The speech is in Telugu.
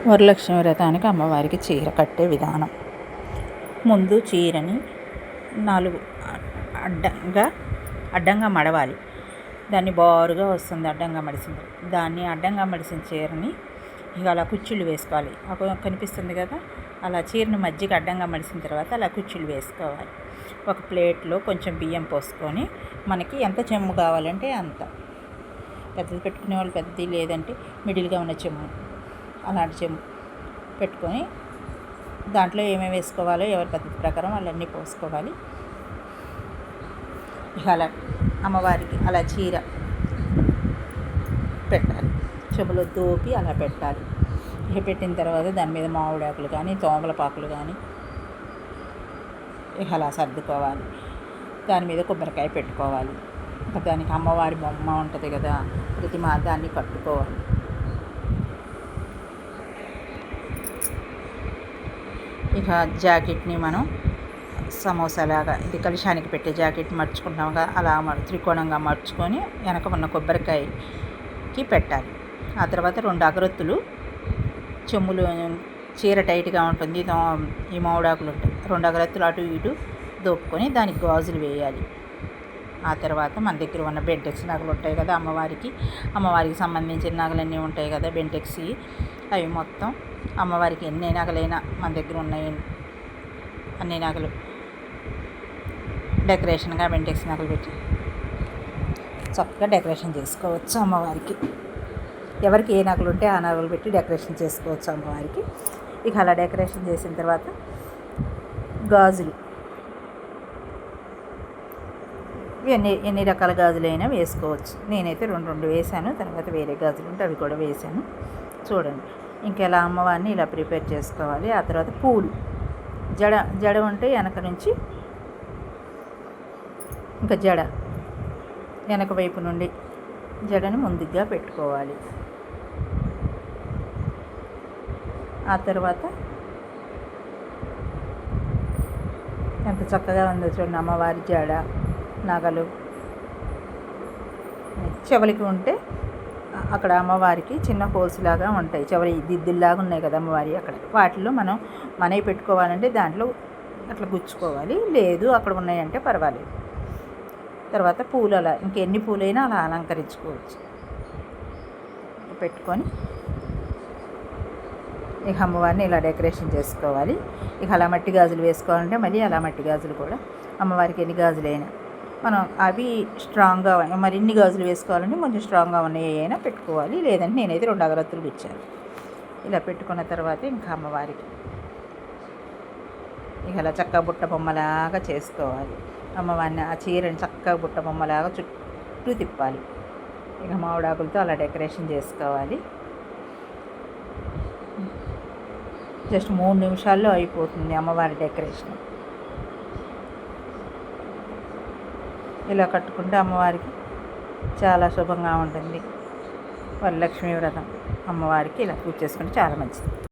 వరలక్ష్మి వ్రతానికి అమ్మవారికి చీర కట్టే విధానం. ముందు చీరని 4 అడ్డంగా మడవాలి. దాన్ని బారుగా వస్తుంది అడ్డంగా మడిసింది. దాన్ని అడ్డంగా మడిసిన చీరని ఇక అలా కుచ్చుళ్ళు వేసుకోవాలి. కనిపిస్తుంది కదా, అలా చీరని మధ్యకి అడ్డంగా మడిసిన తర్వాత అలా కుచ్చుళ్ళు వేసుకోవాలి. ఒక ప్లేట్లో కొంచెం బియ్యం పోసుకొని మనకి ఎంత చెమ్ము కావాలంటే అంత, పెద్దది పెట్టుకునే వాళ్ళు పెద్దది, లేదంటే మిడిల్గా ఉన్న చెమ్ము, అలాంటి చెంబు పెట్టుకొని దాంట్లో ఏమేమి వేసుకోవాలో ఎవరి పద్ధతి ప్రకారం వాళ్ళన్నీ పోసుకోవాలి. ఇక అలా అమ్మవారికి అలా చీర పెట్టాలి, చెంబులో దోపి అలా పెట్టాలి. ఇక పెట్టిన తర్వాత దాని మీద మామిడాకులు కానీ తోమలపాకులు కానీ ఇక అలా సర్దుకోవాలి. దాని మీద కొబ్బరికాయ పెట్టుకోవాలి. దానికి అమ్మవారి బొమ్మ ఉంటుంది కదా, ప్రతిమా, దాన్ని కట్టుకోవాలి. ఇక జాకెట్ని మనం సమోసాలాగా, ఇది కలుషానికి పెట్టే జాకెట్ మర్చుకుంటాముగా, అలా త్రికోణంగా మర్చుకొని వెనక ఉన్న కొబ్బరికాయకి పెట్టాలి. ఆ తర్వాత 2 అగరొత్తులు, చెమ్ములు, చీర టైట్గా ఉంటుంది, ఈ మామిడాకులు ఉంటాయి, 2 అగరొత్తులు అటు ఇటు దోపుకొని దానికి గాజులు వేయాలి. ఆ తర్వాత మన దగ్గర ఉన్న బెంటెక్స్ నగలు ఉంటాయి కదా, అమ్మవారికి సంబంధించిన నగలన్నీ ఉంటాయి కదా బెంటెక్స్, అవి మొత్తం అమ్మవారికి ఎన్ని నగలైనా మన దగ్గర ఉన్నాయి అన్ని నగలు డెకరేషన్గా బెంటెక్స్ నగలు పెట్టి చక్కగా డెకరేషన్ చేసుకోవచ్చు అమ్మవారికి. ఎవరికి ఏ నగలు ఉంటే ఆ నగలు పెట్టి డెకరేషన్ చేసుకోవచ్చు అమ్మవారికి. ఇక అలా డెకరేషన్ చేసిన తర్వాత గాజులు, ఎన్ని రకాల గాజులైనా వేసుకోవచ్చు. నేనైతే 2 వేసాను, తర్వాత వేరే గాజులు ఉంటే అవి కూడా వేసాను. చూడండి, ఇంకెలా అమ్మవారిని ఇలా ప్రిపేర్ చేసుకోవాలి. ఆ తర్వాత పూలు, జడ ఉంటే వెనక నుంచి, ఇంకా జడ వెనక వైపు నుండి జడని ముందుగా పెట్టుకోవాలి. ఆ తర్వాత ఎంత చక్కగా ఉందో చూడండి అమ్మవారి జడ, నగలు. చెవులకి ఉంటే అక్కడ అమ్మవారికి చిన్న హోల్స్ లాగా ఉంటాయి, చెవులు దిద్దుల్లాగా ఉన్నాయి కదా అమ్మవారి, అక్కడ వాటిలో మనం మనవి పెట్టుకోవాలంటే దాంట్లో అట్లా గుచ్చుకోవాలి, లేదు అక్కడ ఉన్నాయంటే పర్వాలేదు. తర్వాత పూలు అలా ఇంకెన్ని పూలైనా అలా అలంకరించుకోవచ్చు. పెట్టుకొని ఇక అమ్మవారిని ఇలా డెకరేషన్ చేసుకోవాలి. ఇక అలా మట్టి గాజులు వేసుకోవాలంటే మళ్ళీ అలా మట్టి గాజులు కూడా అమ్మవారికి ఎన్ని గాజులైనా మనం అవి స్ట్రాంగ్గా, మరి ఇన్ని గాజులు వేసుకోవాలంటే కొంచెం స్ట్రాంగ్గా ఉన్నాయి అయినా పెట్టుకోవాలి, లేదంటే నేనైతే 2 అగరత్తులు ఇచ్చాను. ఇలా పెట్టుకున్న తర్వాత ఇంకా అమ్మవారికి ఇక అలా చక్కగా బుట్ట బొమ్మలాగా చేసుకోవాలి. అమ్మవారిని ఆ చీరని చక్కగా బుట్ట బొమ్మలాగా చుట్టూ తిప్పాలి. ఇక మామిడాకులతో అలా డెకరేషన్ చేసుకోవాలి. జస్ట్ 3 నిమిషాల్లో అయిపోతుంది అమ్మవారి డెకరేషన్. ఇలా కట్టుకుంటే అమ్మవారికి చాలా శుభంగా ఉంటుంది. వరలక్ష్మి వ్రతం అమ్మవారికి ఇలా పూజ చేసుకుంటే చాలా మంచిది.